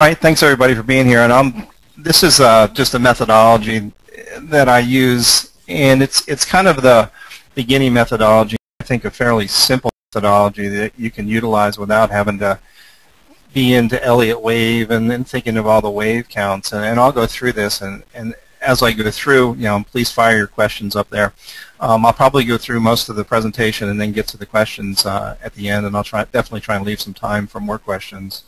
All right, thanks everybody for being here. And this is just a methodology that I use, and it's kind of the beginning methodology. I think a fairly simple methodology that you can utilize without having to be into Elliott wave and then thinking of all the wave counts. And I'll go through this, and as I go through, please fire your questions up there. I'll probably go through most of the presentation and then get to the questions at the end, and I'll definitely try and leave some time for more questions.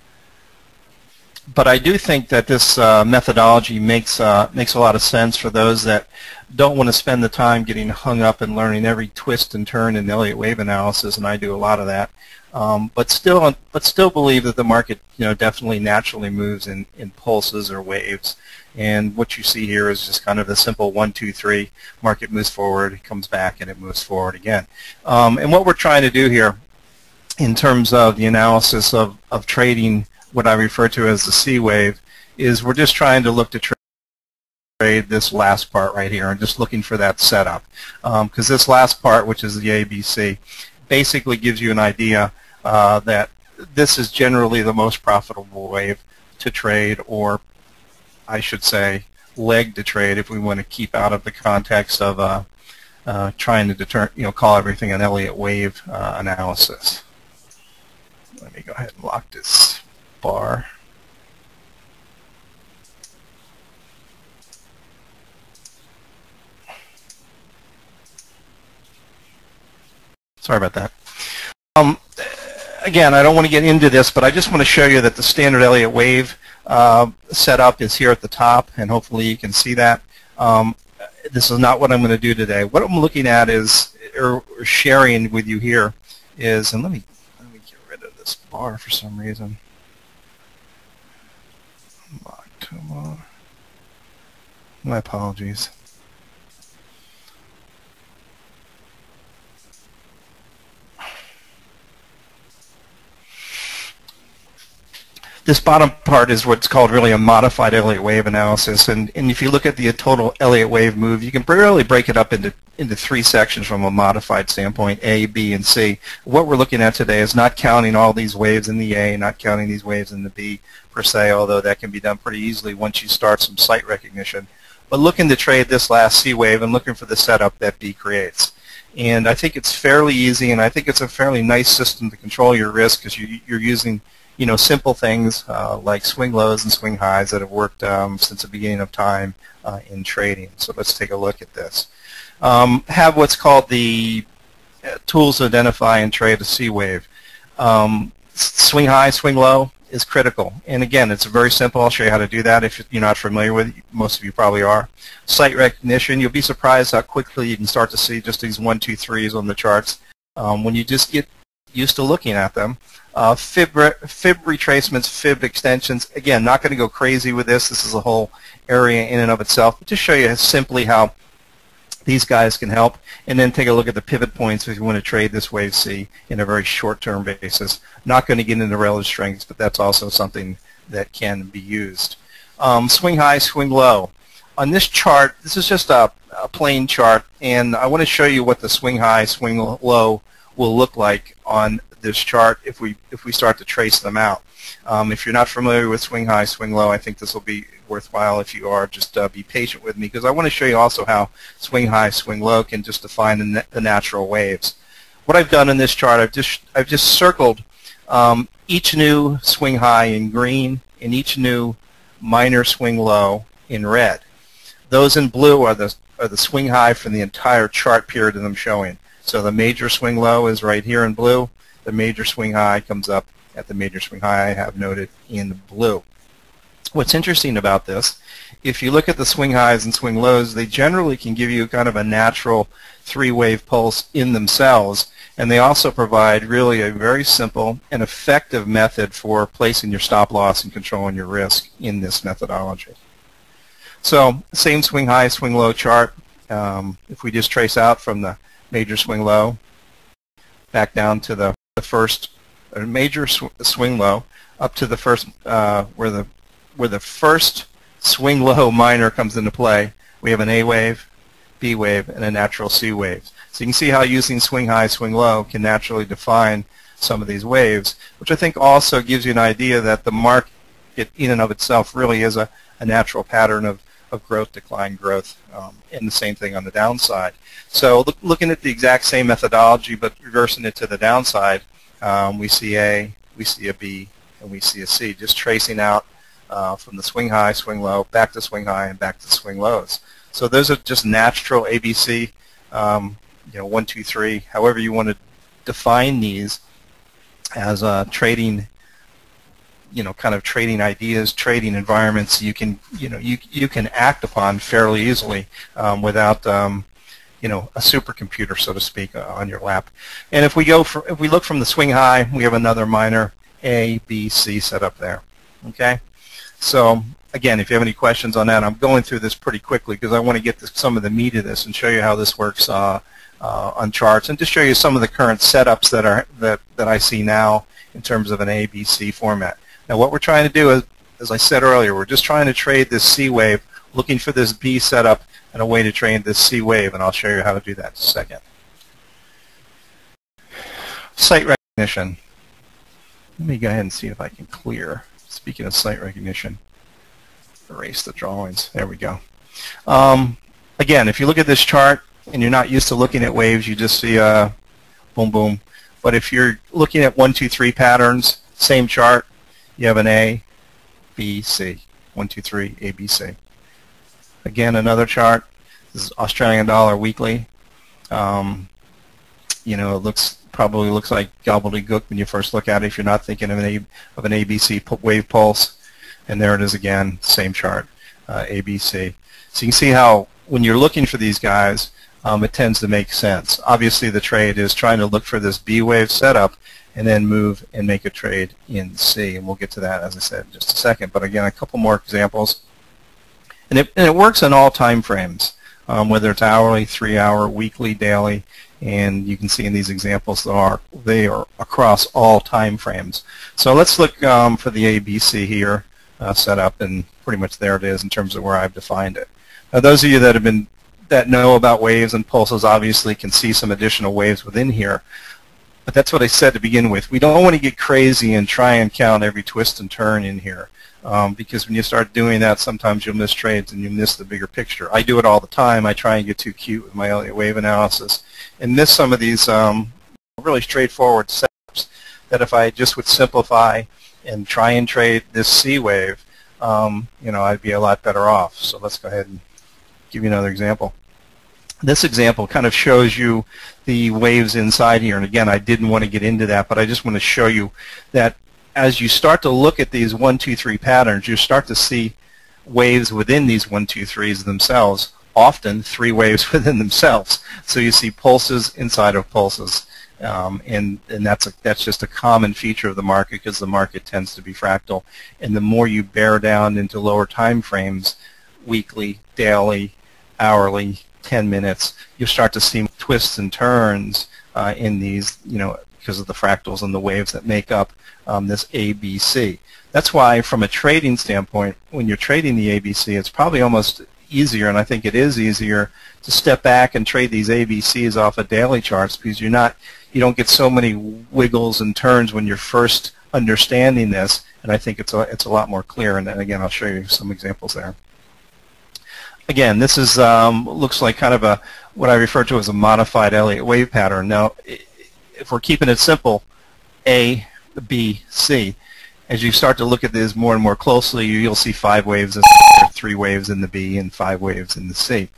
But I do think that this methodology makes a lot of sense for those that don't want to spend the time getting hung up and learning every twist and turn in Elliott wave analysis, and I do a lot of that. But still believe that the market, definitely naturally moves in pulses or waves. And what you see here is just kind of a simple 1, 2, 3. Market moves forward, it comes back, and it moves forward again. And what we're trying to do here, in terms of the analysis of trading what I refer to as the C wave, is we're just trying to look to trade this last part right here and just looking for that setup. Because this last part, which is the ABC, basically gives you an idea that this is generally the most profitable wave to trade, or I should say leg to trade, if we want to keep out of the context of trying to call everything an Elliott wave analysis. Let me go ahead and lock this bar. Sorry about that. Again, I don't want to get into this, but I just want to show you that the standard Elliott wave setup is here at the top, and hopefully you can see that. This is not what I'm going to do today. What I'm looking at is, or sharing with you here is, and let me get rid of this bar for some reason. My apologies. This bottom part is what's called really a modified Elliott wave analysis, and if you look at the total Elliott wave move, you can really break it up into 3 sections from a modified standpoint: A, B, and C. What we're looking at today is not counting all these waves in the A, not counting these waves in the B per se, although that can be done pretty easily once you start some sight recognition. But looking to trade this last C wave and looking for the setup that B creates. And I think it's fairly easy, and I think it's a fairly nice system to control your risk, because you're using simple things like swing lows and swing highs that have worked since the beginning of time in trading. So let's take a look at this. Have what's called the tools to identify and trade a C wave. Swing high, swing low is critical. And again, it's very simple. I'll show you how to do that if you're not familiar with it. Most of you probably are. Sight recognition, you'll be surprised how quickly you can start to see just these 1, 2, 3s on the charts when you just get used to looking at them. Fib retracements, fib extensions. Again, not going to go crazy with this. This is a whole area in and of itself. But just show you simply how these guys can help, and then take a look at the pivot points if you want to trade this wave C in a very short-term basis. Not going to get into relative strengths, but that's also something that can be used. Swing high, swing low. On this chart, this is just a plain chart, and I want to show you what the swing high, swing low will look like on this chart if we start to trace them out. If you're not familiar with swing high, swing low, I think this will be worthwhile. If you are, just be patient with me, because I want to show you also how swing high, swing low can just define the natural waves. What I've done in this chart, I've just circled each new swing high in green and each new minor swing low in red. Those in blue are the swing high for the entire chart period that I'm showing. So the major swing low is right here in blue. The major swing high comes up at the major swing high I have noted in blue. What's interesting about this, if you look at the swing highs and swing lows, they generally can give you kind of a natural 3-wave pulse in themselves, and they also provide really a very simple and effective method for placing your stop loss and controlling your risk in this methodology. So same swing high, swing low chart. If we just trace out from the major swing low back down to the first major swing low up to the first where the first swing low minor comes into play, we have an A wave, B wave, and a natural C wave. So you can see how using swing high, swing low can naturally define some of these waves, which I think also gives you an idea that the market market in and of itself really is a natural pattern of growth, decline, growth, and the same thing on the downside. So looking at the exact same methodology but reversing it to the downside, we see A, we see a B, and we see a C, just tracing out from the swing high, swing low, back to swing high, and back to swing lows. So those are just natural ABC, 1, 2, 3, however you want to define these as trading, kind of trading ideas, trading environments you can, you can act upon fairly easily without, a supercomputer, so to speak, on your lap. And if we look from the swing high, we have another minor A, B, C set up there. Okay, so again, if you have any questions on that, I'm going through this pretty quickly because I want to get to some of the meat of this and show you how this works on charts, and to show you some of the current setups that I see now in terms of an A, B, C format. Now what we're trying to do is, as I said earlier, we're just trying to trade this C wave, looking for this B setup and a way to trade this C wave, and I'll show you how to do that in a second. Site recognition. Let me go ahead and see if I can clear. Speaking of site recognition, erase the drawings. There we go. Again, if you look at this chart and you're not used to looking at waves, you just see boom, boom. But if you're looking at 1, 2, 3 patterns, same chart, you have an A, B, C. 1, 2, 3, A, B, C. Again, another chart. This is Australian dollar weekly. It probably looks like gobbledygook when you first look at it if you're not thinking of an ABC wave pulse. And there it is again, same chart, ABC. So you can see how when you're looking for these guys, it tends to make sense. Obviously, the trade is trying to look for this B wave setup and then move and make a trade in C. And we'll get to that, as I said, in just a second. But again, a couple more examples. And it works in all time frames, whether it's hourly, 3-hour, weekly, daily. And you can see in these examples they are across all time frames. So let's look for the ABC here set up, and pretty much there it is in terms of where I've defined it. Now, those of you that know about waves and pulses obviously can see some additional waves within here. But that's what I said to begin with. We don't want to get crazy and try and count every twist and turn in here. Because when you start doing that, sometimes you'll miss trades and you miss the bigger picture. I do it all the time. I try and get too cute with my Elliott wave analysis and miss some of these really straightforward setups that if I just would simplify and try and trade this C wave, I'd be a lot better off. So let's go ahead and give you another example. This example kind of shows you the waves inside here. And again, I didn't want to get into that, but I just want to show you that as you start to look at these 1, 2, 3 patterns, you start to see waves within these 1, 2, 3s themselves, often 3 waves within themselves. So you see pulses inside of pulses. And that's just a common feature of the market because the market tends to be fractal. And the more you bear down into lower time frames, weekly, daily, hourly, 10 minutes, you'll start to see twists and turns in these, because of the fractals and the waves that make up this ABC. That's why, from a trading standpoint, when you're trading the ABC, it's probably almost easier, and I think it is easier, to step back and trade these ABCs off of daily charts because you don't get so many wiggles and turns when you're first understanding this, and I think it's a lot more clear. And then again, I'll show you some examples there. Again, this is looks like kind of what I refer to as a modified Elliott wave pattern. Now, if we're keeping it simple, A, B, C. As you start to look at this more and more closely, you'll see 5 waves in the 3 waves in the B, and 5 waves in the C.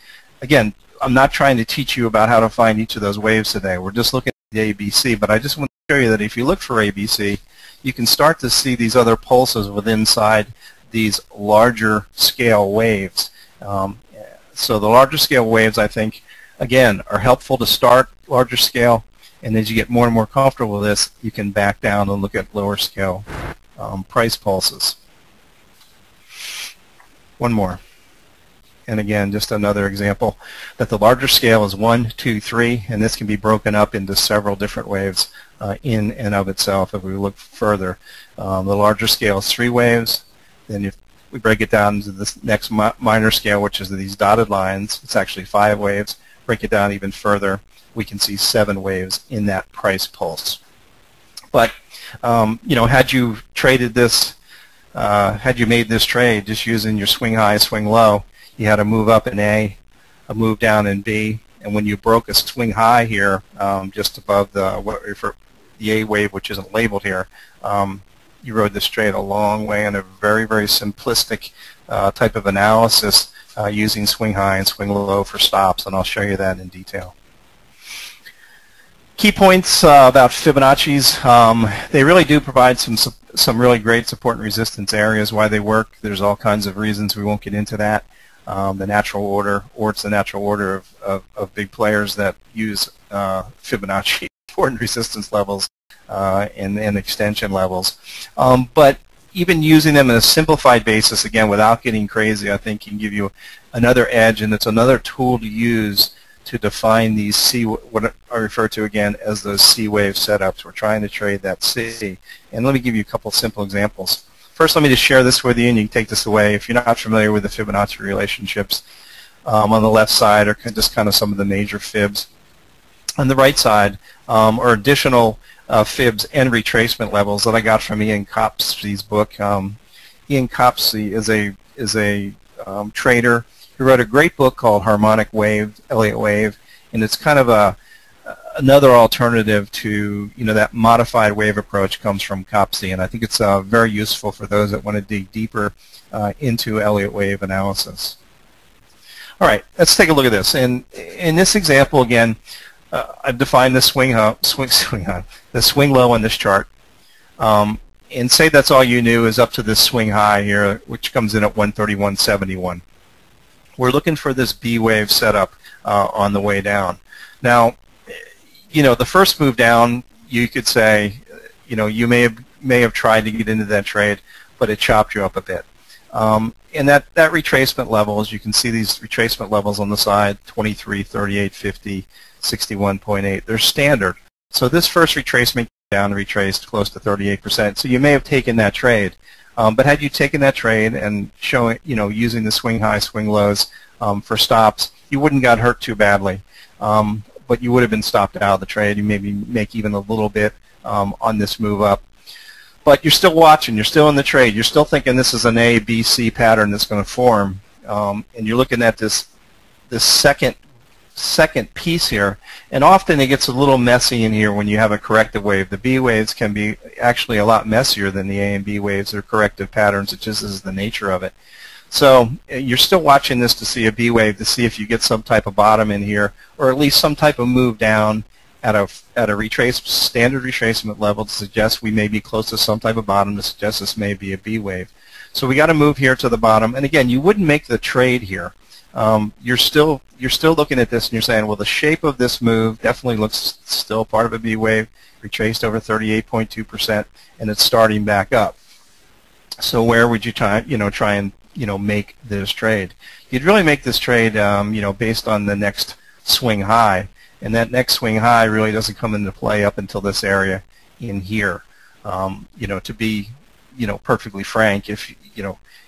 Again, I'm not trying to teach you about how to find each of those waves today. We're just looking at the ABC, but I just want to show you that if you look for ABC, you can start to see these other pulses within inside these larger scale waves. So the larger scale waves, I think, again, are helpful to start larger scale. And as you get more and more comfortable with this, you can back down and look at lower scale price pulses. One more. And again, just another example that the larger scale is 1, 2, 3, and this can be broken up into several different waves in and of itself if we look further. The larger scale is 3 waves. Then if we break it down to this next minor scale, which is these dotted lines, it's actually 5 waves. Break it down even further, we can see 7 waves in that price pulse. But had you traded this had you made this trade just using your swing high, swing low, you had a move up in A, a move down in B, and when you broke a swing high here, just above the A wave, which isn't labeled here, you rode this trade a long way in a very, very simplistic type of analysis using swing high and swing low for stops, and I'll show you that in detail. Key points about Fibonacci's. They really do provide some really great support and resistance areas. Why they work, there's all kinds of reasons. We won't get into that. The natural order, or it's the natural order of big players that use Fibonacci support and resistance levels and extension levels. But even using them in a simplified basis, again, without getting crazy, I think can give you another edge, and it's another tool to use to define these what I refer to again as those C wave setups. We're trying to trade that C. And let me give you a couple simple examples. First, let me just share this with you, and you can take this away. If you're not familiar with the Fibonacci relationships, on the left side are just kind of some of the major fibs. On the right side are additional fibs and retracement levels that I got from Ian Copsey's book. Ian Copsey is a trader who wrote a great book called Harmonic Wave, Elliott Wave, and it's kind of another alternative to that modified wave approach comes from Copsey, and I think it's very useful for those that want to dig deeper into Elliott Wave analysis. All right, let's take a look at this. And in this example, again, I've defined the swing low on this chart, and say that's all you knew is up to this swing high here, which comes in at 131.71. We're looking for this B wave setup on the way down. Now, the first move down, you could say, you may have tried to get into that trade, but it chopped you up a bit. And that retracement level, as you can see, these retracement levels on the side, 23, 38, 50, 61.8, they're standard. So this first retracement down retraced close to 38%. So you may have taken that trade. But had you taken that trade and showing, using the swing high, swing lows for stops, you wouldn't got hurt too badly. But you would have been stopped out of the trade. You maybe make even a little bit on this move up. But you're still watching. You're still in the trade. You're still thinking this is an A, B, C pattern that's going to form. And you're looking at this second piece here, and often it gets a little messy in here when you have a corrective wave. The B waves can be actually a lot messier than the A and B waves. They're corrective patterns. It just is the nature of it. So you're still watching this to see a B wave, to see if you get some type of bottom in here, or at least some type of move down at a standard retracement level to suggest we may be close to some type of bottom, to suggest this may be a B wave. So we got to move here to the bottom, and again, you wouldn't make the trade here. You're still looking at this and you're saying, well, the shape of this move definitely looks still part of a B wave, retraced over 38.2%, and it's starting back up. So where would you try and make this trade? You'd really make this trade, based on the next swing high, and that next swing high really doesn't come into play up until this area in here. To be, perfectly frank, if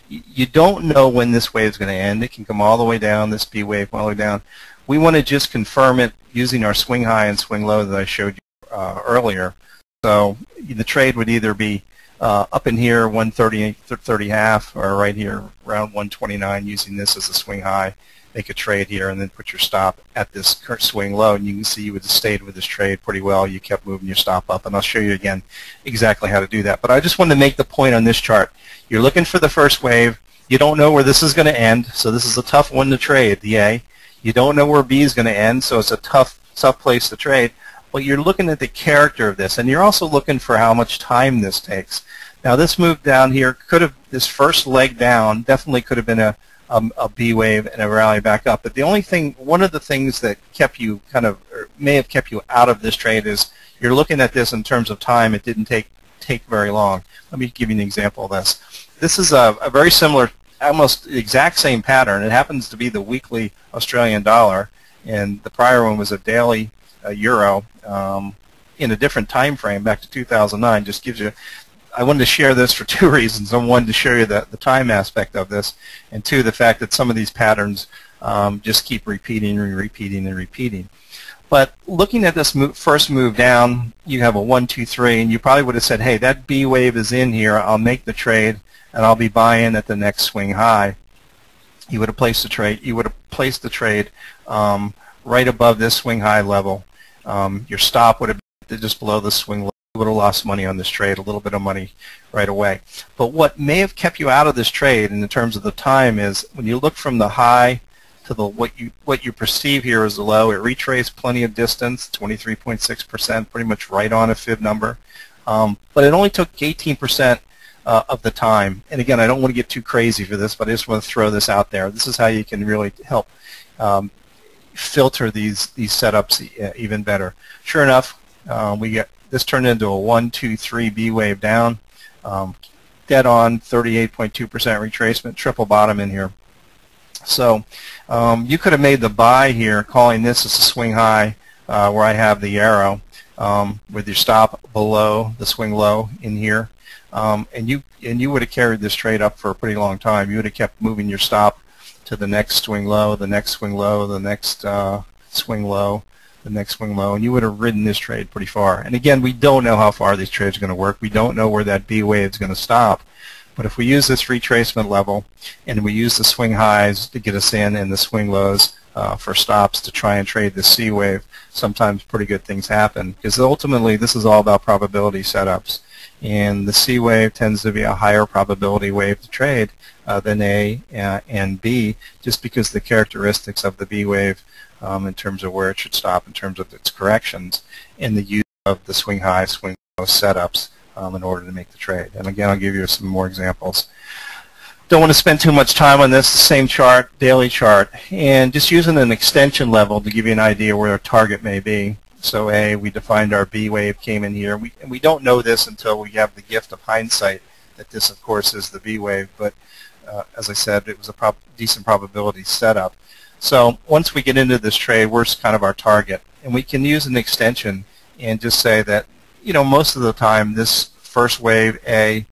you don't know when this wave is going to end. It can come all the way down, this B wave all the way down. We want to just confirm it using our swing high and swing low that I showed you earlier. So the trade would either be up in here, 130.5, or right here around 129, using this as a swing high. Make a trade here and then put your stop at this current swing low, and you can see you would have stayed with this trade pretty well. You kept moving your stop up, and I'll show you again exactly how to do that. But I just wanted to make the point on this chart. You're looking for the first wave. You don't know where this is going to end, so this is a tough one to trade, the A. You don't know where B is going to end, so it's a tough place to trade. But you're looking at the character of this, and you're also looking for how much time this takes. Now, this move down here this first leg down definitely could have been a B wave and a rally back up. But one of the things that kept you may have kept you out of this trade is you're looking at this in terms of time. It didn't take very long. Let me give you an example of this. This is a very similar, almost the exact same pattern. It happens to be the weekly Australian dollar, and the prior one was a daily euro in a different time frame back to 2009. Just gives you. I wanted to share this for two reasons. One, to show you the time aspect of this, and two, the fact that some of these patterns just keep repeating and repeating and repeating. But looking at this first move down, you have a 1, 2, 3, and you probably would have said, hey, that B wave is in here. I'll make the trade and I'll be buying at the next swing high, you would have placed the trade. Right above this swing high level. Your stop would have been just below the swing low. You would have lost money on this trade, a little bit of money right away. But what may have kept you out of this trade, in terms of the time, is when you look from the high to the what you perceive here as the low. It retraced plenty of distance, 23.6%, pretty much right on a fib number. But it only took 18% of the time. And again, I don't want to get too crazy for this, but I just want to throw this out there. This is how you can really help filter these setups even better. Sure enough, this turned into a 1, 2, 3 B wave down, dead on 38.2% retracement, triple bottom in here. So you could have made the buy here, calling this as a swing high, where I have the arrow, with your stop below the swing low in here, and you would have carried this trade up for a pretty long time. You would have kept moving your stop to the next swing low, the next swing low, the next swing low, the next swing low, and you would have ridden this trade pretty far. And again, we don't know how far these trades are going to work. We don't know where that B wave is going to stop. But if we use this retracement level and we use the swing highs to get us in and the swing lows for stops to try and trade the C wave, sometimes pretty good things happen, because ultimately this is all about probability setups. And the C wave tends to be a higher probability wave to trade than A and B, just because the characteristics of the B wave in terms of where it should stop, in terms of its corrections, and the use of the swing high, swing low setups in order to make the trade. And again, I'll give you some more examples. Don't want to spend too much time on this. The same chart, daily chart, and just using an extension level to give you an idea where our target may be. So we defined our B wave, came in here. We don't know this until we have the gift of hindsight that this, of course, is the B wave. But as I said, it was a decent probability setup. So once we get into this trade, where's kind of our target? And we can use an extension and just say that, most of the time this first wave A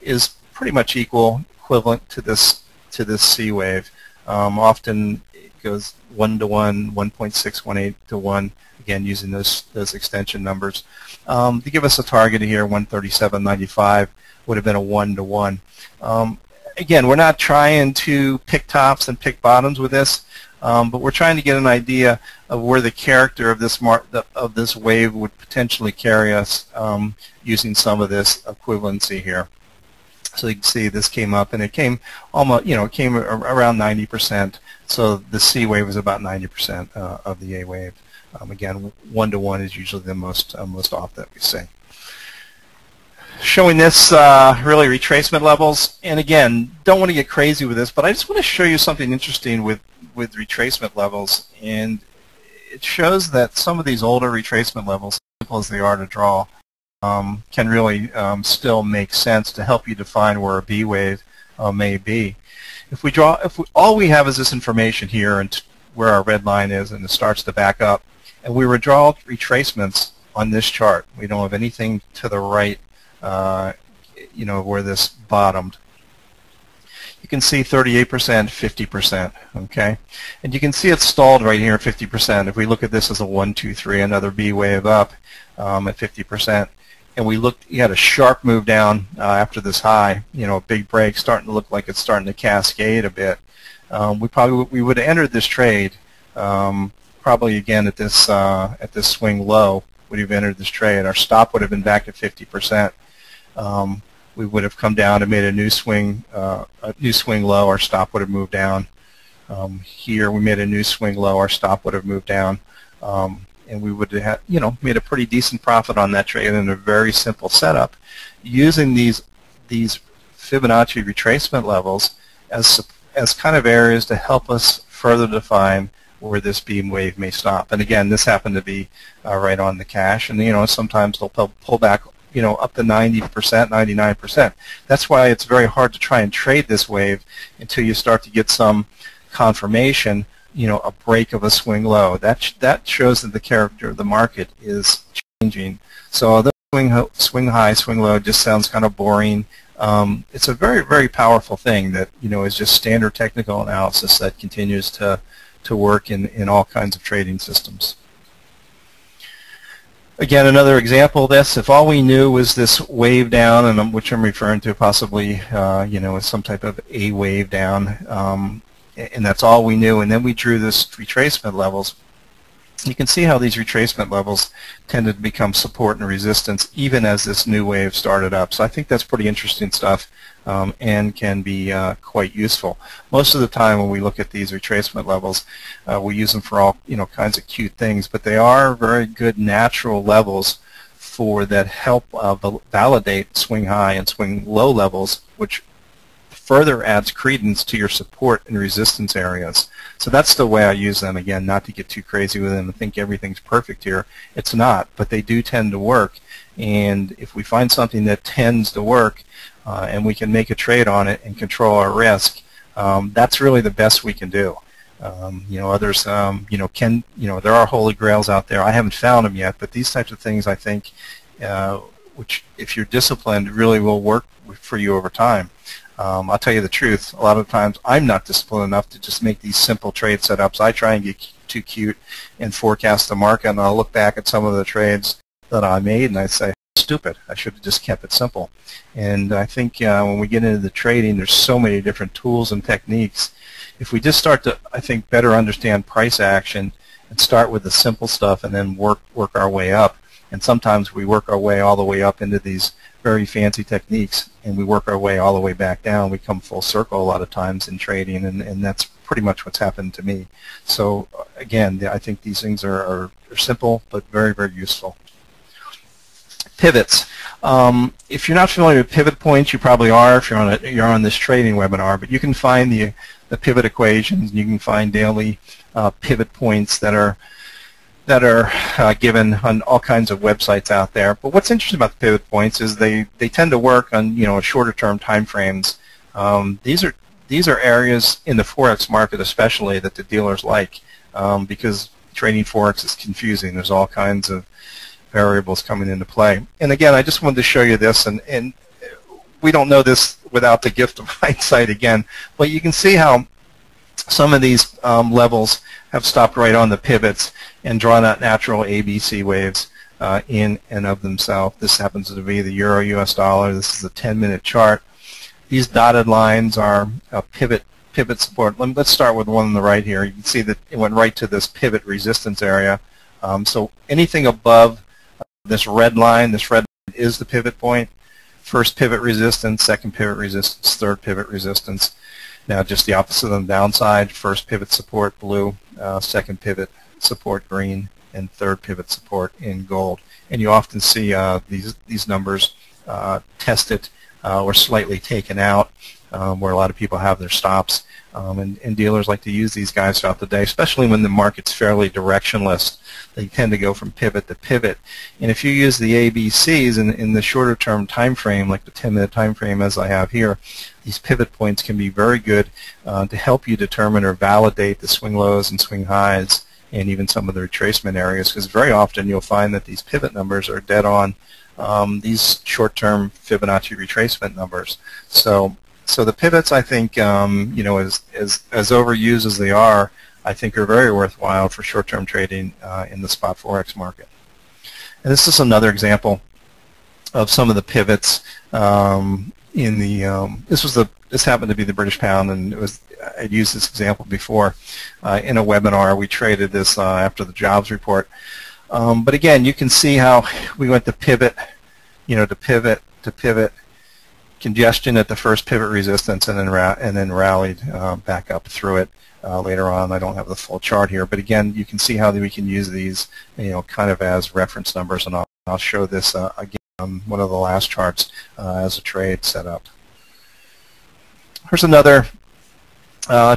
is pretty much equivalent to this C wave. Often it goes 1 to 1, 1.618 to 1. Again, using those extension numbers. To give us a target here, 137.95 would have been a 1 to 1. Again, we're not trying to pick tops and pick bottoms with this, but we're trying to get an idea of where the character of this wave would potentially carry us using some of this equivalency here. So you can see this came up, and it came almost, it came around 90%. So the C wave was about 90% of the A wave. Again, 1 to 1 is usually the most off that we see. Showing this really retracement levels, and again, don't want to get crazy with this, but I just want to show you something interesting with retracement levels, and it shows that some of these older retracement levels, as simple as they are to draw, can really still make sense to help you define where a B wave may be. All we have is this information here and where our red line is, and it starts to back up, and we would draw retracements on this chart. We don't have anything to the right, where this bottomed. You can see 38%, 50%, okay? And you can see it's stalled right here at 50%. If we look at this as a 1, 2, 3, another B wave up at 50%, and you had a sharp move down after this high, a big break, starting to look like it's starting to cascade a bit. We would have entered this trade probably again at this swing low. Would have entered this trade. Our stop would have been back at 50%. We would have come down and made a new swing low. Our stop would have moved down. Here we made a new swing low. Our stop would have moved down, and we would have made a pretty decent profit on that trade in a very simple setup, using these Fibonacci retracement levels as kind of areas to help us further define where this beam wave may stop. And again, this happened to be right on the cash, and sometimes they'll pull back up to 90%, 99%. That's why it's very hard to try and trade this wave until you start to get some confirmation, a break of a swing low. That shows that the character of the market is changing. So the swing high, swing low just sounds kind of boring. It's a very, very powerful thing that is just standard technical analysis that continues to work in all kinds of trading systems. Again, another example of this, if all we knew was this wave down, and which I'm referring to possibly, as some type of a wave down, and that's all we knew, and then we drew this retracement levels, you can see how these retracement levels tended to become support and resistance even as this new wave started up. So I think that's pretty interesting stuff and can be quite useful. Most of the time when we look at these retracement levels, we use them for all kinds of cute things, but they are very good natural levels for that help validate swing high and swing low levels, which further adds credence to your support and resistance areas. So that's the way I use them. Again, not to get too crazy with them and think everything's perfect here. It's not, but they do tend to work. And if we find something that tends to work and we can make a trade on it and control our risk, that's really the best we can do. Others, there are holy grails out there. I haven't found them yet, but these types of things, I think, which if you're disciplined, really will work for you over time. I'll tell you the truth, a lot of times I'm not disciplined enough to just make these simple trade setups. I try and get too cute and forecast the market, and I'll look back at some of the trades that I made and I say, stupid, I should have just kept it simple. And I think when we get into the trading, there's so many different tools and techniques. If we just start to, I think, better understand price action and start with the simple stuff and then work our way up, and sometimes we work our way all the way up into these very fancy techniques, and we work our way all the way back down. We come full circle a lot of times in trading, and that's pretty much what's happened to me. So again, I think these things are simple but very, very useful. Pivots. If you're not familiar with pivot points, you probably are if you're on this trading webinar, but you can find the pivot equations, and you can find daily pivot points that are given on all kinds of websites out there. But what's interesting about the pivot points is they tend to work on shorter term time frames. These are areas in the forex market especially that the dealers like because trading forex is confusing. There's all kinds of variables coming into play. And again, I just wanted to show you this, and we don't know this without the gift of hindsight again, but you can see how some of these levels have stopped right on the pivots and drawn out natural ABC waves in and of themselves. This happens to be the Euro US dollar. This is a 10-minute chart. These dotted lines are a pivot support. Let's start with the one on the right here. You can see that it went right to this pivot resistance area. So anything above this red line is the pivot point. First pivot resistance, second pivot resistance, third pivot resistance. Now just the opposite on the downside, first pivot support blue, second pivot support green, and third pivot support in gold. And you often see these numbers tested or slightly taken out where a lot of people have their stops. And dealers like to use these guys throughout the day, especially when the market's fairly directionless. They tend to go from pivot to pivot. And if you use the ABCs in the shorter term time frame, like the 10-minute time frame as I have here, these pivot points can be very good to help you determine or validate the swing lows and swing highs and even some of the retracement areas, because very often you'll find that these pivot numbers are dead on these short-term Fibonacci retracement numbers. So the pivots, I think, as overused as they are, I think are very worthwhile for short-term trading in the spot forex market. And this is another example of some of the pivots in the. This happened to be the British pound, and I'd used this example before in a webinar. We traded this after the jobs report. But again, you can see how we went to pivot, to pivot to pivot. Congestion at the first pivot resistance, and then rallied back up through it later on. I don't have the full chart here, but again, you can see how we can use these, kind of as reference numbers, and I'll show this again on one of the last charts as a trade setup. Here's another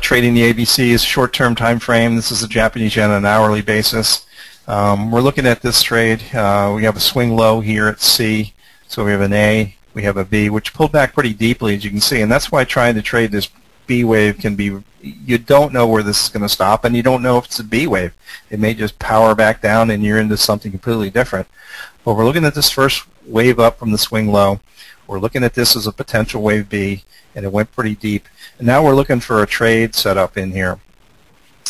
trading the ABCs short-term time frame. This is the Japanese yen on an hourly basis. We're looking at this trade. We have a swing low here at C, so we have an A. We have a B, which pulled back pretty deeply, as you can see, and that's why trying to trade this B wave can be, you don't know where this is going to stop, and you don't know if it's a B wave. It may just power back down and you're into something completely different. But we're looking at this first wave up from the swing low. We're looking at this as a potential wave B, and it went pretty deep. And now we're looking for a trade setup in here.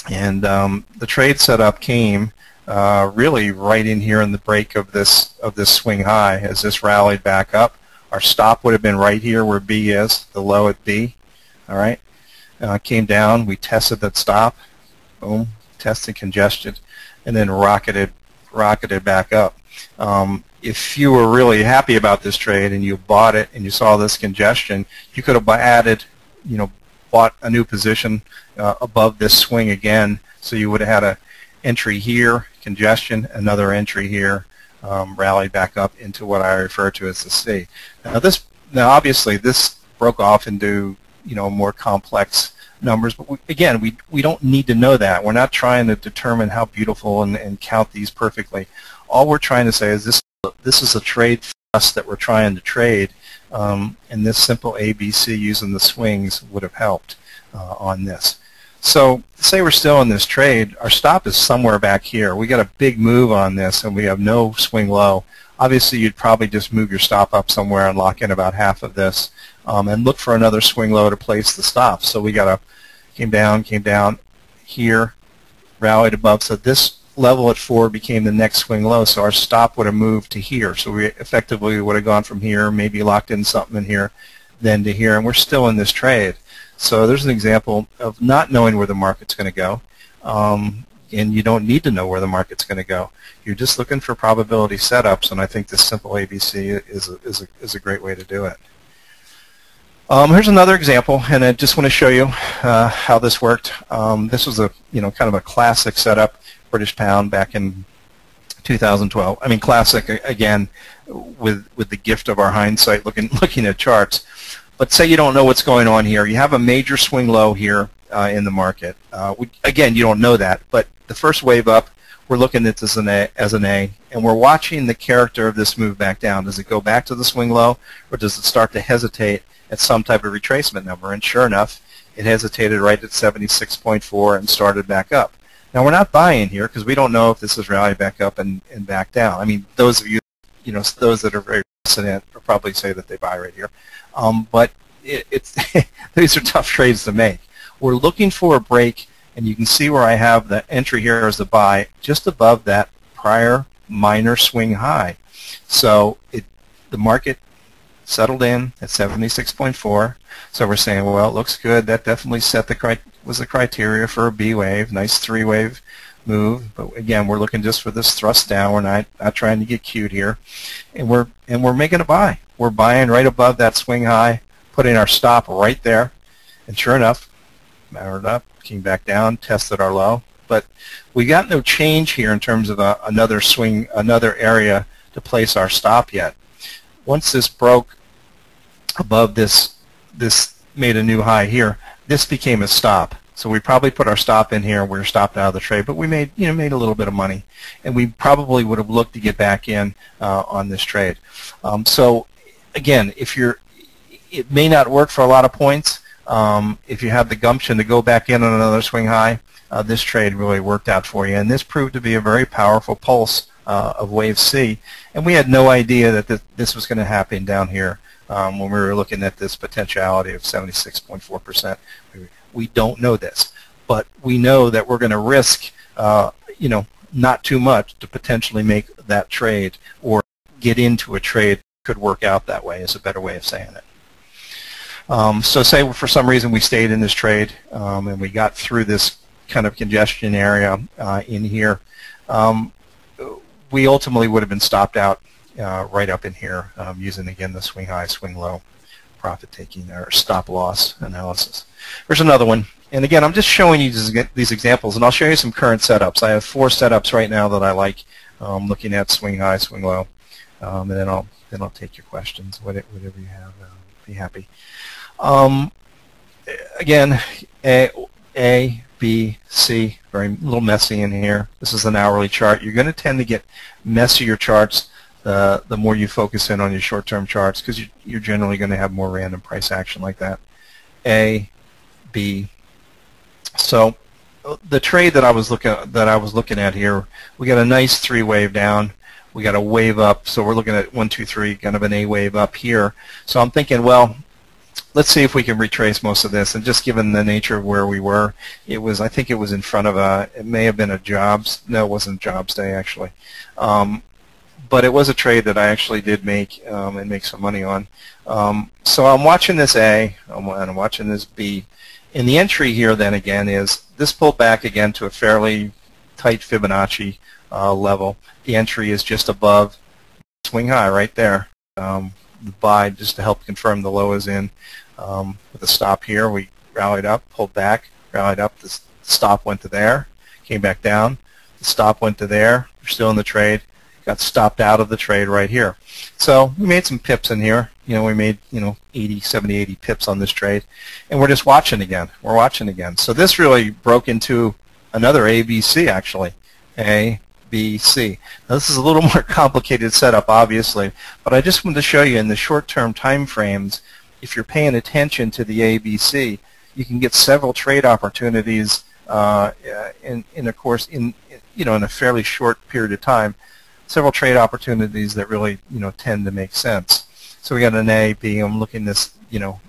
And the trade setup came really right in here in the break of this swing high. As this rallied back up, our stop would have been right here where B is, the low at B. All right, came down, we tested that stop, boom, tested congestion, and then rocketed back up. If you were really happy about this trade and you bought it and you saw this congestion, you could have added, bought a new position above this swing again. So you would have had a entry here, congestion, another entry here, rallied back up into what I refer to as the C. Now obviously this broke off into more complex numbers, but we don't need to know that. We're not trying to determine how beautiful and count these perfectly. All we're trying to say is this is a trade for us that we're trying to trade, and this simple ABC using the swings would have helped on this. So say we're still in this trade, our stop is somewhere back here. We got a big move on this and we have no swing low. Obviously you'd probably just move your stop up somewhere and lock in about half of this, and look for another swing low to place the stop. So we came down here, rallied above. So this level at 4 became the next swing low, so our stop would have moved to here. So we effectively would have gone from here, maybe locked in something in here, then to here, and we're still in this trade. So there's an example of not knowing where the market's going to go, and you don't need to know where the market's going to go. You're just looking for probability setups, and I think this simple ABC is a great way to do it. Here's another example, and I just want to show you how this worked. This was a kind of a classic setup, British pound back in 2012. I mean, classic again with the gift of our hindsight, looking at charts. But say you don't know what's going on here. You have a major swing low here in the market. Again, you don't know that, but the first wave up, we're looking at this as an A, and we're watching the character of this move back down. Does it go back to the swing low, or does it start to hesitate at some type of retracement number? And sure enough, it hesitated right at 76.4 and started back up. Now we're not buying here because we don't know if this is rallied back up and back down. I mean, those of you, those that are very confident will probably say that they buy right here. But it's these are tough trades to make. We're looking for a break, and you can see where I have the entry here as the buy just above that prior minor swing high. So the market settled in at 76.4. So we're saying, well, it looks good. That definitely was the criteria for a B wave, nice 3-wave move. But again, we're looking just for this thrust down. We're not trying to get cute here, and we're making a buy. We're buying right above that swing high, putting our stop right there, and sure enough, mounted up, came back down, tested our low. But we got no change here in terms of another swing, another area to place our stop yet. Once this broke above this made a new high here, this became a stop. So we probably put our stop in here. We were stopped out of the trade, but we made a little bit of money, and we probably would have looked to get back in on this trade. So again, it may not work for a lot of points. If you have the gumption to go back in on another swing high, this trade really worked out for you, and this proved to be a very powerful pulse of wave C, and we had no idea that this was going to happen down here when we were looking at this potentiality of 76.4%. We don't know this, but we know that we're going to risk not too much to potentially make that trade, or get into a trade that could work out that way, is a better way of saying it. So say for some reason we stayed in this trade and we got through this kind of congestion area in here, we ultimately would have been stopped out right up in here using, again, the swing high, swing low profit taking or stop loss analysis. There's another one, and again, I'm just showing you these examples, and I'll show you some current setups. I have 4 setups right now that I like looking at: swing high, swing low, and then I'll take your questions, whatever you have. Be happy. Again, A, B, C, very little messy in here. This is an hourly chart. You're going to tend to get messier charts the more you focus in on your short-term charts, because you're generally going to have more random price action like that. A, B. So the trade that I was looking at here, we got a nice 3-wave down. We got a wave up, so we're looking at 1, 2, 3, kind of an A wave up here. So I'm thinking, well, let's see if we can retrace most of this. And just given the nature of where we were, I think it was in front of it may have been a jobs. No, it wasn't jobs day actually. But it was a trade that I actually did make and make some money on. So I'm watching this A, and I'm watching this B. And the entry here then again is this pulled back again to a fairly tight Fibonacci level. The entry is just above swing high right there. The buy, just to help confirm the low is in. With a stop here, we rallied up, pulled back, rallied up. The stop went to there, came back down. The stop went to there. We're still in the trade. Got stopped out of the trade right here. So we made some pips in here. We made 80, 70, 80 pips on this trade, and we're just watching again. We're watching again. So this really broke into another ABC actually, A, B, C. Now this is a little more complicated setup, obviously, but I just wanted to show you in the short-term time frames, if you're paying attention to the ABC, you can get several trade opportunities in a course in a fairly short period of time. Several trade opportunities that really tend to make sense. So we got an A, B. I'm looking this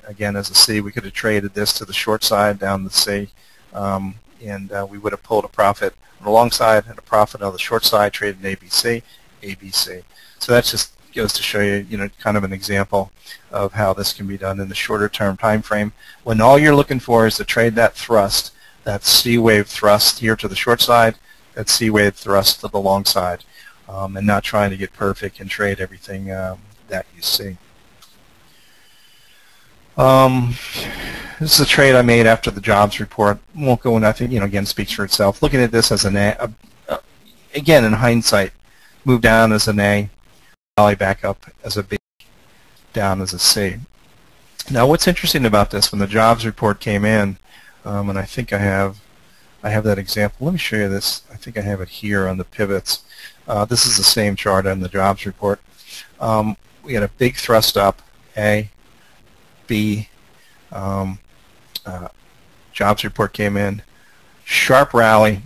again as a C. We could have traded this to the short side down the C, and we would have pulled a profit on the long side and a profit on the short side, traded an ABC, ABC. So that just goes to show you kind of an example of how this can be done in the shorter term time frame when all you're looking for is to trade that thrust, that C wave thrust here to the short side, that C wave thrust to the long side. And not trying to get perfect and trade everything that you see. This is a trade I made after the jobs report. Won't go into, I think, again, speaks for itself. Looking at this as an A, again, in hindsight, move down as an A, rally back up as a B, down as a C. Now, what's interesting about this, when the jobs report came in, and I think I have that example. Let me show you this. I think I have it here on the pivots. This is the same chart on the jobs report. We had a big thrust up, A, B. Jobs report came in, sharp rally,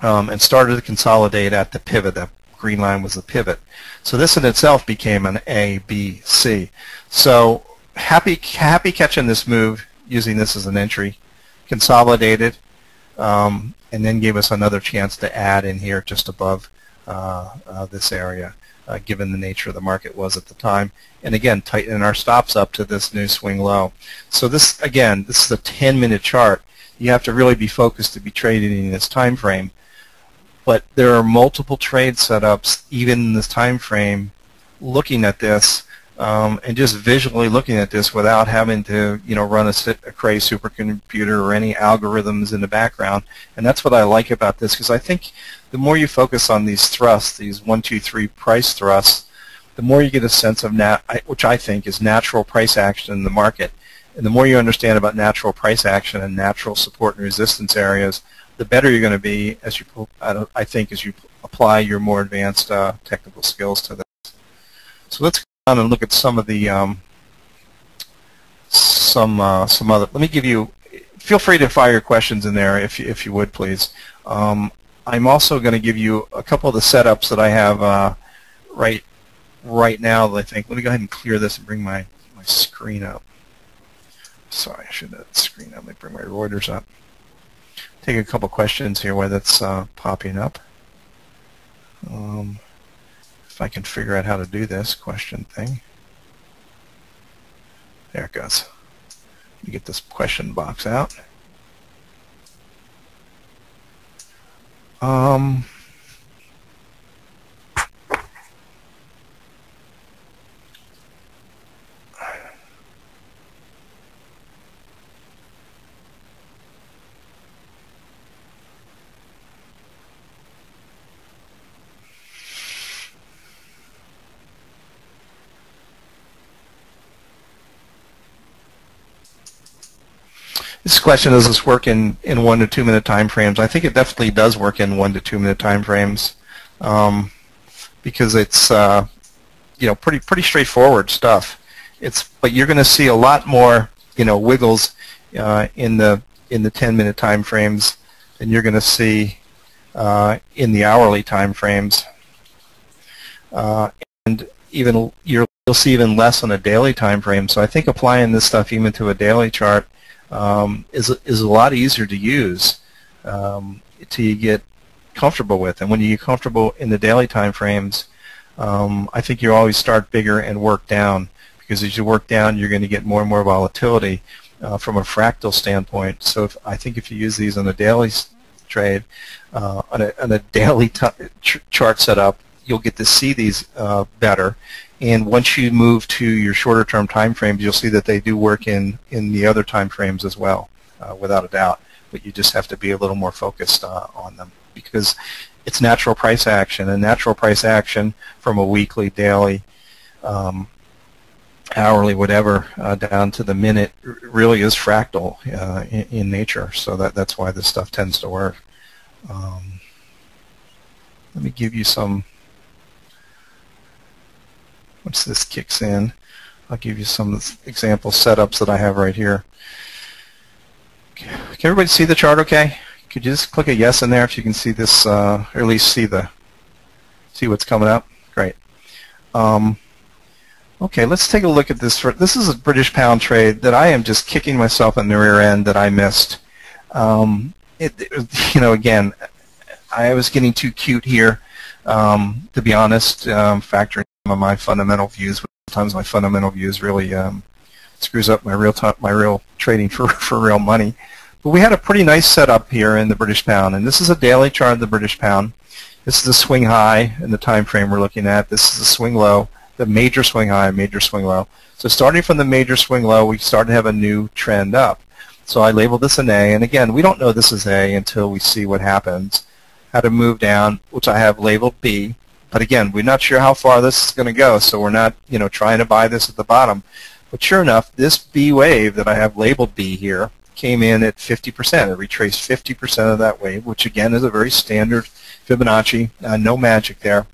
and started to consolidate at the pivot. The green line was the pivot. So this in itself became an A, B, C. So happy catching this move, using this as an entry, consolidated, and then gave us another chance to add in here just above this area, given the nature of the market was at the time. And again, tightening our stops up to this new swing low. So this, again, this is a 10-minute chart. You have to really be focused to be trading in this time frame. But there are multiple trade setups, even in this time frame, looking at this and just visually looking at this without having to, run a Cray supercomputer or any algorithms in the background. And that's what I like about this, because I think the more you focus on these thrusts, these 1, 2, 3 price thrusts, the more you get a sense of, which I think is natural price action in the market. And the more you understand about natural price action and natural support and resistance areas, the better you're going to be as you, I think, as you apply your more advanced technical skills to this. So let's go on and look at some of the some other. Let me give you. Feel free to fire your questions in there if you would, please. I'm also going to give you a couple of the setups that I have right now. I think. Let me go ahead and clear this and bring my screen up. Sorry, I should have that screen up. Let me bring my Reuters up. Take a couple questions here while that's popping up. If I can figure out how to do this question thing. There it goes. Let me get this question box out. This question, does this work in 1 to 2 minute time frames? I think it definitely does work in 1 to 2 minute time frames because it's pretty straightforward stuff. But you're going to see a lot more wiggles in the 10-minute time frames than you're going to see in the hourly time frames, and even you're you'll see even less on a daily time frame. So I think applying this stuff even to a daily chart is a lot easier to use till you get comfortable with. And when you get comfortable in the daily time frames, I think you always start bigger and work down, because as you work down, you're going to get more and more volatility from a fractal standpoint. So I think if you use these on a daily trade, on a daily chart setup, you'll get to see these better. And once you move to your shorter term time frames, you'll see that they do work in the other time frames as well, without a doubt. But you just have to be a little more focused on them, because it's natural price action, and natural price action from a weekly, daily, hourly, whatever, down to the minute really is fractal in nature. So that's why this stuff tends to work. Let me give you some. Once this kicks in, I'll give you some example setups that I have right here. Can everybody see the chart okay? Could you just click a yes in there if you can see this, or at least see what's coming up? Great. Okay, let's take a look at this. This is a British pound trade that I am just kicking myself in the rear end that I missed. Again, I was getting too cute here, to be honest, factoring some of my fundamental views. Sometimes my fundamental views really screws up my real trading for real money. But we had a pretty nice setup here in the British pound, and this is a daily chart of the British pound. This is the swing high in the time frame we're looking at. This is the swing low, the major swing high, major swing low. So starting from the major swing low, we start to have a new trend up. So I labeled this an A, and again, we don't know this is A until we see what happens. How to move down, which I have labeled B. But again, we're not sure how far this is going to go, so we're not, trying to buy this at the bottom. But sure enough, this B wave that I have labeled B here came in at 50%. It retraced 50% of that wave, which again is a very standard Fibonacci, no magic there.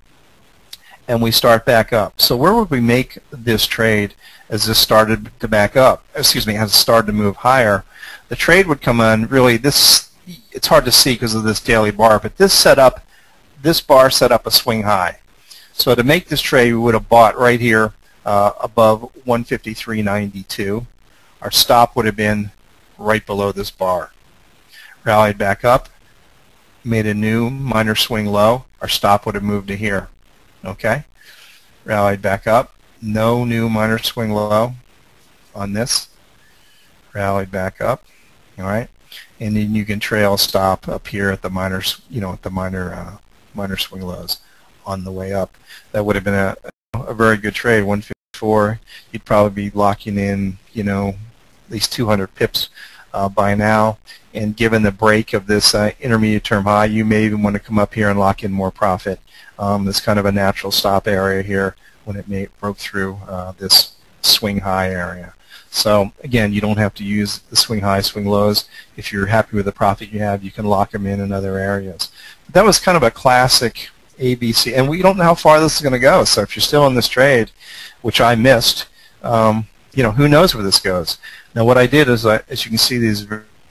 And we start back up. So where would we make this trade as this started to back up? Excuse me, as it started to move higher. The trade would come on, really, it's hard to see because of this daily bar, but this bar set up a swing high. So to make this trade, we would have bought right here above 153.92. Our stop would have been right below this bar. Rallied back up, made a new minor swing low. Our stop would have moved to here. Okay, rallied back up, no new minor swing low on this. Rallied back up, all right, and then you can trail stop up here at the minor, at the minor swing lows on the way up. That would have been a very good trade. 154. You'd probably be locking in, at least 200 pips by now. And given the break of this intermediate term high, you may even want to come up here and lock in more profit. There's kind of a natural stop area here when it broke through this swing high area. So again, you don't have to use the swing high, swing lows. If you're happy with the profit you have, you can lock them in other areas. But that was kind of a classic ABC, and we don't know how far this is going to go. So if you're still in this trade, which I missed, who knows where this goes. Now what I did is, as you can see, these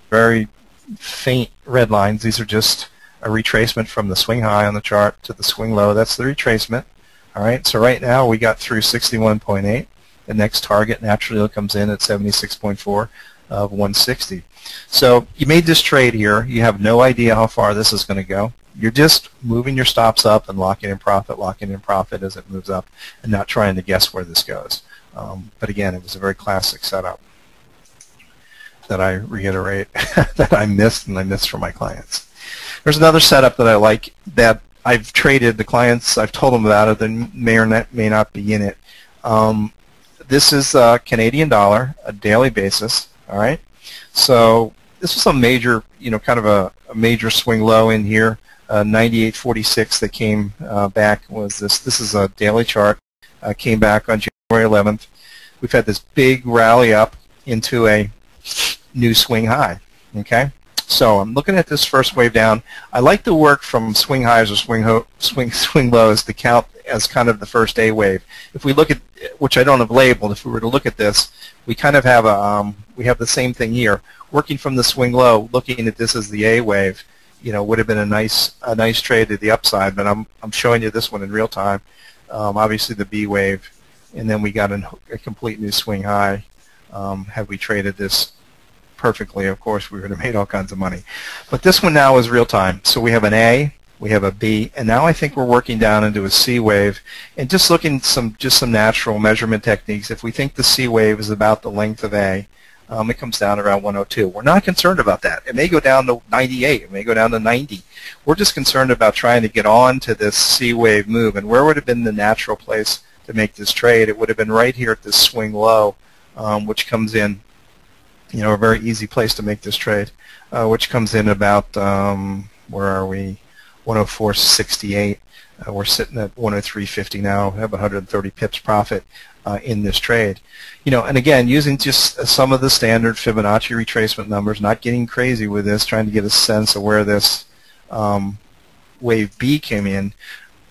very faint red lines, these are just a retracement from the swing high on the chart to the swing low. That's the retracement. All right, so right now we got through 61.8. The next target naturally comes in at 76.4 of 160. So you made this trade here. You have no idea how far this is going to go. You're just moving your stops up and locking in profit as it moves up, and not trying to guess where this goes. But again, it was a very classic setup that I reiterate that I missed, and I missed for my clients. There's another setup that I like that I've traded the clients. I've told them about it. They may or may not be in it. This is Canadian dollar, a daily basis. All right. So this was a major, kind of a major swing low in here. 98.46 that came back was this. This is a daily chart. Came back on January 11th. We've had this big rally up into a new swing high. Okay. So I'm looking at this first wave down. I like to work from swing highs or swing lows to count as kind of the first A wave. If we look at, which I don't have labeled, if we were to look at this, we kind of have we have the same thing here. Working from the swing low, looking at this as the A wave, would have been a nice trade to the upside. But I'm showing you this one in real time. Obviously the B wave and then we got a complete new swing high. Had we traded this perfectly, of course, we would have made all kinds of money. But this one now is real time. So we have an A, we have a B, and now I think we're working down into a C wave. And just looking just some natural measurement techniques, if we think the C wave is about the length of A, it comes down around 102. We're not concerned about that. It may go down to 98. It may go down to 90. We're just concerned about trying to get on to this C wave move. And where would have been the natural place to make this trade? It would have been right here at this swing low, which comes in, a very easy place to make this trade, which comes in about, where are we, 104.68. We're sitting at 103.50 now. We have 130 pips profit in this trade. And again, using just some of the standard Fibonacci retracement numbers, not getting crazy with this, trying to get a sense of where this wave B came in.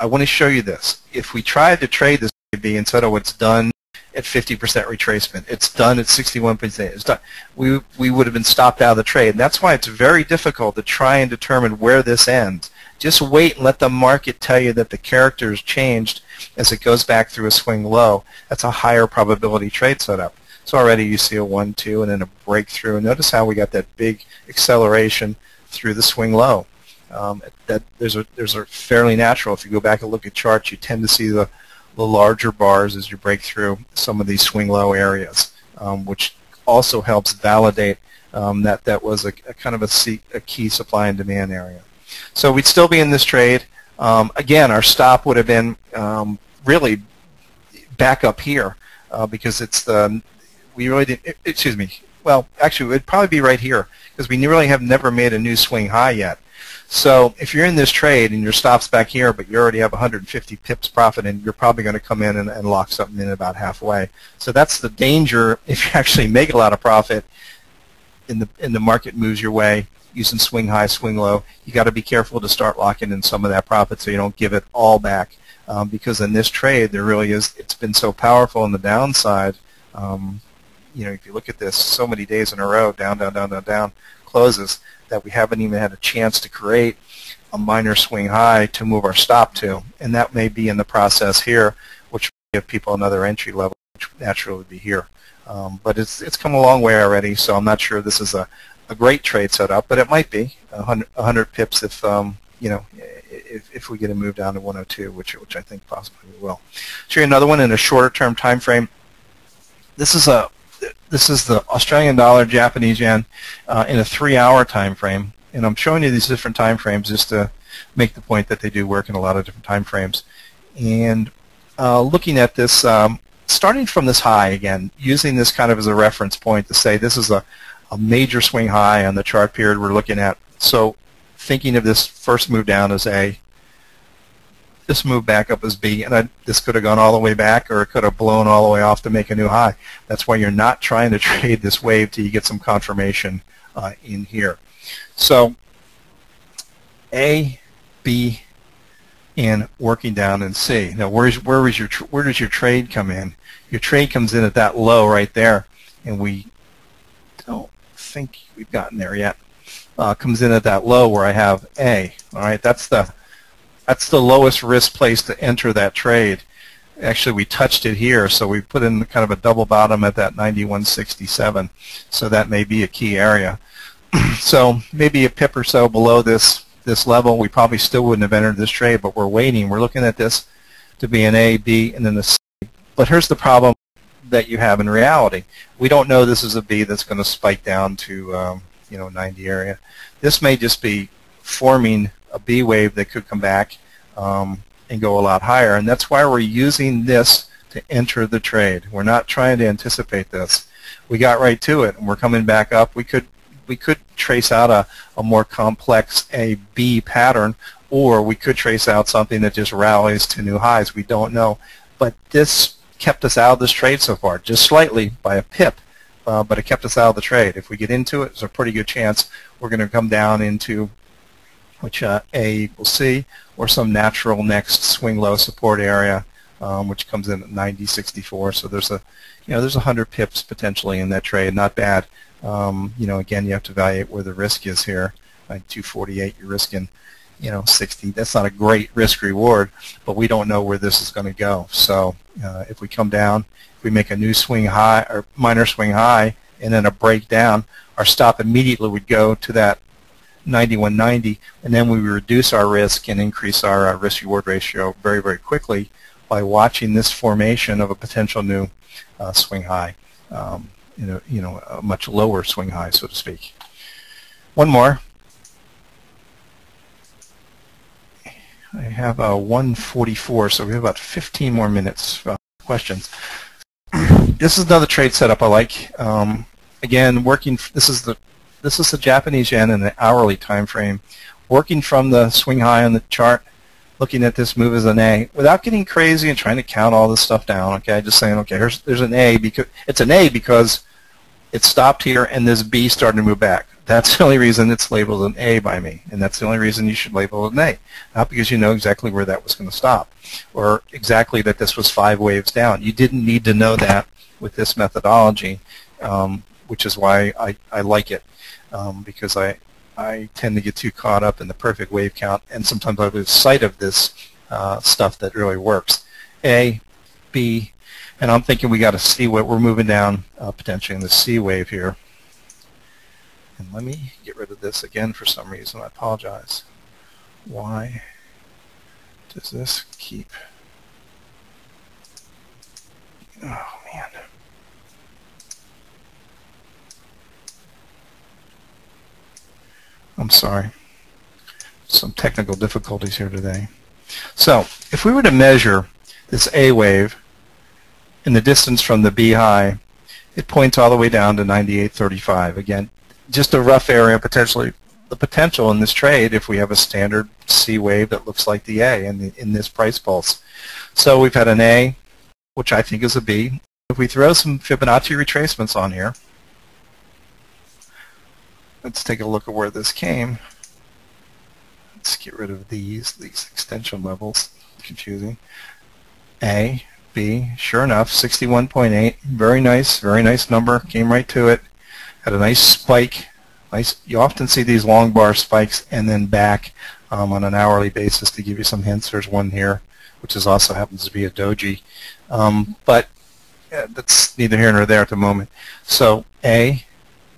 I want to show you this. If we tried to trade this wave B instead of what's done at 50% retracement, it's done at 61%, it's done, we would have been stopped out of the trade. And that's why it's very difficult to try and determine where this ends. Just wait and let the market tell you that the character has changed as it goes back through a swing low. That's a higher probability trade setup. So already you see a 1, 2, and then a breakthrough. And notice how we got that big acceleration through the swing low. Those are fairly natural. If you go back and look at charts, you tend to see the larger bars as you break through some of these swing low areas, which also helps validate that was a kind of a key supply and demand area. So we'd still be in this trade. Again, our stop would have been really back up here because we really didn't, excuse me, well, actually it would probably be right here because we really have never made a new swing high yet. So if you're in this trade and your stop's back here, but you already have 150 pips profit, and you're probably going to come in and lock something in about halfway. So that's the danger if you actually make a lot of profit and the market moves your way using swing high, swing low. You got to be careful to start locking in some of that profit so you don't give it all back. Because in this trade, there really is, it's been so powerful on the downside. If you look at this, so many days in a row, down, down, down, down, down, closes, that we haven't even had a chance to create a minor swing high to move our stop to. And that may be in the process here, which will give people another entry level, which naturally would be here. But it's come a long way already, so I'm not sure this is a great trade setup, but it might be 100 pips if if we get a move down to 102, which I think possibly we will. Show you another one in a shorter term time frame. This is the Australian dollar, Japanese yen in a 3-hour time frame, and I'm showing you these different time frames just to make the point that they do work in a lot of different time frames. And looking at this, starting from this high again, using this kind of as a reference point to say this is a major swing high on the chart period we're looking at. So thinking of this first move down as A, this move back up as B, and this could have gone all the way back, or it could have blown all the way off to make a new high. That's why you're not trying to trade this wave till you get some confirmation in here. So A, B, and working down in C. Now where does your trade come in? Your trade comes in at that low right there, and we don't think we've gotten there yet. Comes in at that low where I have A. All right, that's the lowest risk place to enter that trade. Actually, we touched it here, so we put in kind of a double bottom at that 91.67. So that may be a key area. So maybe a pip or so below this level, we probably still wouldn't have entered this trade, but we're waiting. We're looking at this to be an A, B, and then a C. But here's the problem that you have in reality. We don't know this is a B that's going to spike down to 90 area. This may just be forming a B wave that could come back and go a lot higher, and that's why we're using this to enter the trade. We're not trying to anticipate this. We got right to it, and we're coming back up. We could trace out a more complex A-B pattern, or we could trace out something that just rallies to new highs. We don't know, but this kept us out of this trade so far, just slightly by a pip. But it kept us out of the trade. If we get into it, there's a pretty good chance we're going to come down into which A equals C, or some natural next swing low support area, which comes in at 90.64. So there's there's 100 pips potentially in that trade. Not bad. Again, you have to evaluate where the risk is here. At 248, you're risking 60. That's not a great risk reward, but we don't know where this is going to go. So if we come down, if we make a new swing high or minor swing high and then a breakdown, our stop immediately would go to that 91.90, and then we reduce our risk and increase our risk-reward ratio very, very quickly by watching this formation of a potential new swing high, a much lower swing high, so to speak. One more. I have 1:44, so we have about 15 more minutes for questions. This is another trade setup I like. Again, this is the Japanese yen in the hourly time frame, working from the swing high on the chart, looking at this move as an A, without getting crazy and trying to count all this stuff down. Okay, just saying, okay, there's an A because it's an A because it stopped here and this B started to move back. That's the only reason it's labeled an A by me, and that's the only reason you should label it an A, not because you know exactly where that was going to stop or exactly that this was 5 waves down. You didn't need to know that with this methodology, which is why I like it. Because I tend to get too caught up in the perfect wave count, and sometimes I lose sight of this stuff that really works. A, B, and I'm thinking we got a C wave. We're moving down potentially in the C wave here. And let me get rid of this again for some reason. I apologize. Why does this keep? Oh man. I'm sorry. Some technical difficulties here today. So if we were to measure this A wave in the distance from the B high, it points all the way down to 98.35. Again, just a rough area, potentially the potential in this trade if we have a standard C wave that looks like the A in this price pulse. So we've had an A, which I think is a B. If we throw some Fibonacci retracements on here, let's take a look at where this came. Let's get rid of these extension levels. Confusing. A, B, sure enough, 61.8. Very nice number. Came right to it. Had a nice spike. Nice. You often see these long bar spikes and then back on an hourly basis to give you some hints. There's one here, which is also happens to be a doji, but that's neither here nor there at the moment. So A,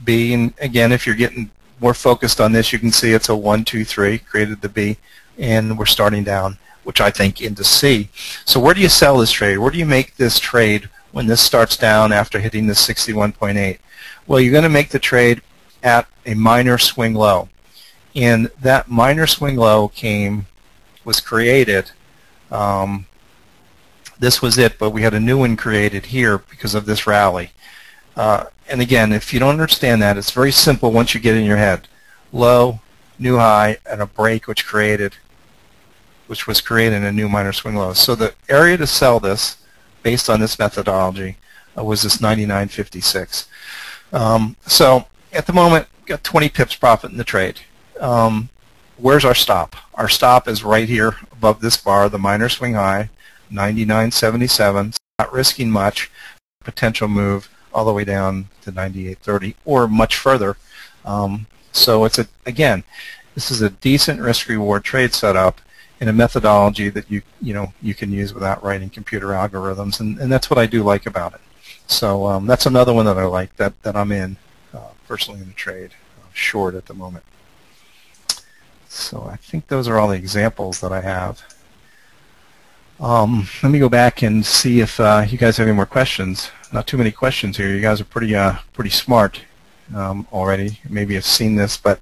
B, and again, if you're getting more focused on this, you can see it's a 1, 2, 3, created the B, and we're starting down, which I think into C. So where do you sell this trade? Where do you make this trade when this starts down after hitting the 61.8? Well, you're going to make the trade at a minor swing low, and that minor swing low was created. This was it, but we had a new one created here because of this rally. And again, if you don't understand that, it's very simple once you get in your head. Low, new high, and a break which was created in a new minor swing low. So the area to sell this, based on this methodology, was this 99.56. So at the moment, got 20 pips profit in the trade. Where's our stop? Our stop is right here above this bar, the minor swing high, 99.77. Not risking much. Potential move all the way down to 98.30 or much further. So it's again, this is a decent risk-reward trade setup in a methodology that you can use without writing computer algorithms, and that's what I do like about it. So that's another one that I like that I'm in personally in the trade, short at the moment. So I think those are all the examples that I have. Let me go back and see if you guys have any more questions. Not too many questions here. You guys are pretty smart already. Maybe have seen this, but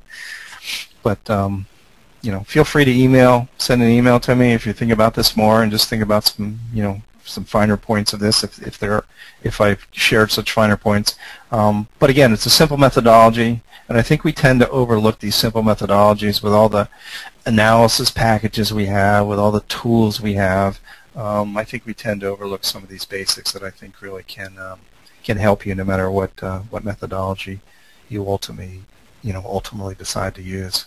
feel free to send an email to me if you think about this more, and just think about some finer points of this if I've shared such finer points. But again, it's a simple methodology, and I think we tend to overlook these simple methodologies with all the analysis packages we have, with all the tools we have. I think we tend to overlook some of these basics that I think really can help you no matter what methodology you ultimately decide to use.